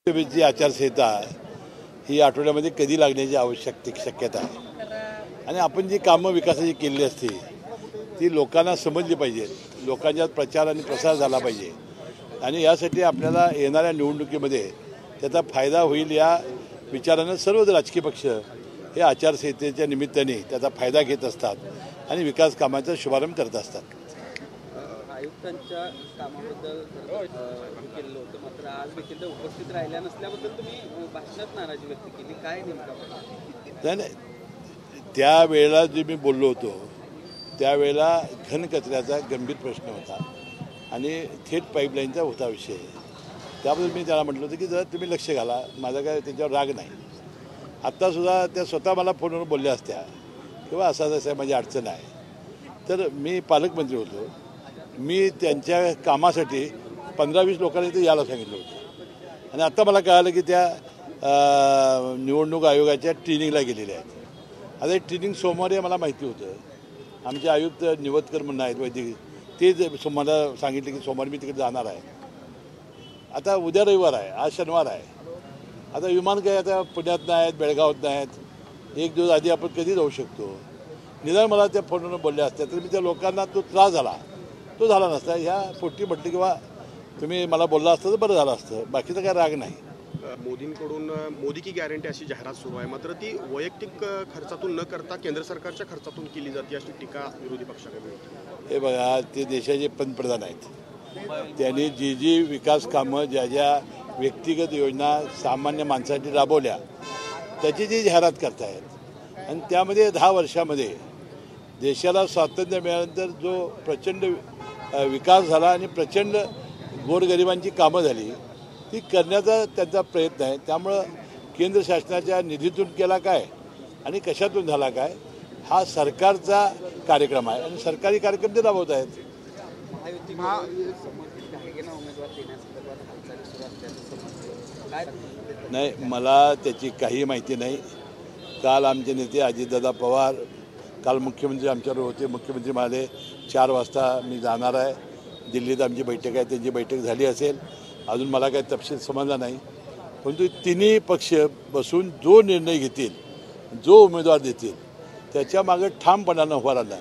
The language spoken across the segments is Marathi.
जी आचारसंहिता ही आठवड्यामध्ये कधी लागण्याची शक्यता आहे आणि आपण जी कामं विकासाची केलेली असती ती लोकांना समजली पाहिजेत, लोकांच्यात प्रचार आणि प्रसार झाला पाहिजे आणि यासाठी आपल्याला येणाऱ्या निवडणुकीमध्ये त्याचा फायदा होईल या विचारानं सर्वच राजकीय पक्ष हे आचारसंहितेच्या निमित्ताने त्याचा फायदा घेत असतात आणि विकास कामाचा शुभारंभ करत असतात. आयुक्तांच्या कामाबद्दल केलेलं होतं, मात्र आज देखील उपस्थित राहिल्या नसल्याबद्दल तुम्ही भाषणात नाराजी व्यक्त केली, काय नेमका? नाही, त्यावेळेला जे मी बोललो होतो त्यावेळेला घनकचऱ्याचा गंभीर प्रश्न होता आणि थेट पाईपलाईनचा होता विषय. त्याबद्दल मी त्याला म्हटलं होतं की जरा तुम्ही लक्ष घाला, माझा काय त्याच्यावर राग नाही. आत्तासुद्धा त्या स्वतः मला फोनवर बोलल्या असत्या किंवा असं माझी अडचण आहे. तर मी पालकमंत्री होतो, मी त्यांच्या कामासाठी 15-20 लोकांना इथे यायला सांगितलं होतं आणि आत्ता मला कळालं की त्या निवडणूक आयोगाच्या ट्रेनिंगला गेलेल्या आहेत. आता हे ट्रेनिंग सोमवारी मला माहिती होतं. आमचे आयुक्त निवतकर म्हणून आहेत वैद्यकीय, ते मला सांगितले की सोमवारी मी तिकडे जाणार आहे. आता उद्या रविवार आहे, आज शनिवार आहे. आता विमान काय आता पुण्यात नाही आहेत, बेळगावात नाही आहेत. एक दिवस आधी आपण कधी जाऊ शकतो. निदान मला त्या फोनवरून बोलल्या असत्या तर मी त्या लोकांना तो त्रास झाला तो झाला नसता. ह्या पोटी म्हटलं किंवा तुम्ही मला बोलला असतं तर बरं झालं असतं, बाकीचा काय राग नाही. मोदींकडून मोदी की गॅरंटी अशी जाहिरात सुरू आहे, मात्र ती वैयक्तिक खर्चातून न करता केंद्र सरकारच्या खर्चातून केली जाते अशी टीका विरोधी पक्षाकडे होती. हे बघा, ते देशाचे पंतप्रधान आहेत. त्यांनी जी विकास कामं ज्या ज्या व्यक्तिगत योजना सामान्य माणसासाठी राबवल्या त्याची जी जाहिरात करतायत आणि त्यामध्ये 10 वर्षामध्ये देशाला स्वातंत्र्य मिळाल्यानंतर जो प्रचंड विकास झाला आणि प्रचंड गोरगरिबांची कामं झाली ती करण्याचा त्यांचा प्रयत्न आहे. त्यामुळं केंद्र शासनाच्या निधीतून केला काय आणि कशातून झाला काय हा सरकारचा कार्यक्रम आहे आणि सरकारी कार्यक्रम ते राबवत आहेत. नाही, मला त्याची काही माहिती नाही. काल आमचे नेते अजितदादा पवार काल मुख्यमंत्री आमच्यावर होते. मुख्यमंत्री म्हणाले 4 वाजता मी जाणार आहे, दिल्लीत आमची बैठक आहे. त्यांची बैठक झाली असेल, अजून मला काही तपशील समजला नाही. परंतु तिन्ही पक्ष बसून जो निर्णय घेतील, जो उमेदवार देतील त्याच्यामागे ठामपणानं उभा राहिला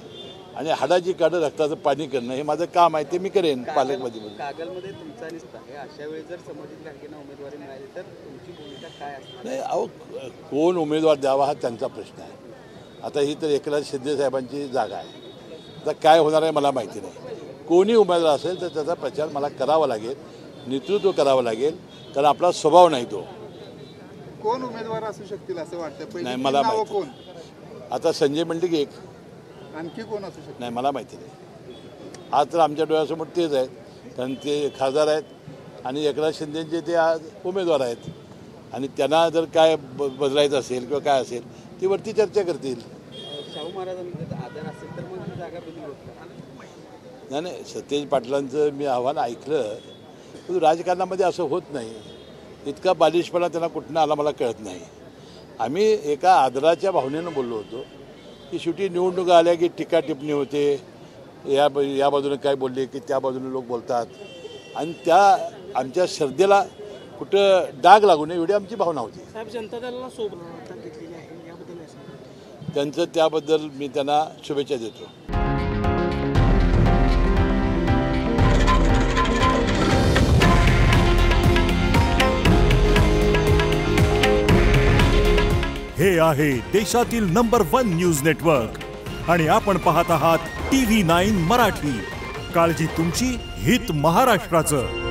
आणि हाडाची काढं रक्ताचं पाणी करणं हे माझं काम आहे, ते मी करेन. पालकमध्ये कागलमध्ये तुमचा निष्ठा आहे. अशा वेळी जर संबंधित घाटगेंना उमेदवारी मिळाली तर तुमची भूमिका काय असणार? नाही, अहो, कोण उमेदवार द्यावा हा त्यांचा प्रश्न आहे. आता ही तर एकनाथ शिंदे साहेबांची जागा आहे. आता काय होणार आहे मला माहिती नाही. कोणी उमेदवार असेल तर त्याचा प्रचार मला करावा लागेल, नेतृत्व करावं लागेल, कारण आपला स्वभाव नाही तो. कोण उमेदवार असू शकतील असं वाटतं? नाही, मला माहिती. आता संजय मंडलिक एक, आणखी कोण असू शकतं? नाही, मला माहिती नाही. आज तर आमच्या डोळ्यासमोर तेच आहेत, कारण ते खासदार आहेत आणि एकनाथ शिंदेचे ते आज उमेदवार आहेत आणि त्यांना जर काय बदलायचं असेल किंवा काय असेल ती वरती चर्चा करतील. शाहू महाराजांचा आदर असेल तर मग जागा बदल होत नाही. सतेज पाटलांचं मी आव्हान ऐकलं, पण राजकारणामध्ये असं होत नाही. इतका बालिशपणा त्यांना कुठनं आला मला कळत नाही. आम्ही एका आदराच्या भावनेनं बोललो होतो की शेवटी निवडणुका आल्या की टीका टिप्पणी होते, या बाजूने काय बोलले की त्या बाजूने लोक बोलतात आणि त्या आमच्या श्रद्धेला कुठं डाग लागू नये एवढी आमची भावना होती. साहेब, जनता दलाला सोबत घेतलेली आहे, याबद्दल त्यांचं त्याबद्दल मी त्यांना शुभेच्छा देतो. हे आहे देशातील नंबर 1 न्यूज नेटवर्क आणि आपण पाहत आहात TV9 मराठी. काळजी तुमची, हित महाराष्ट्राचं.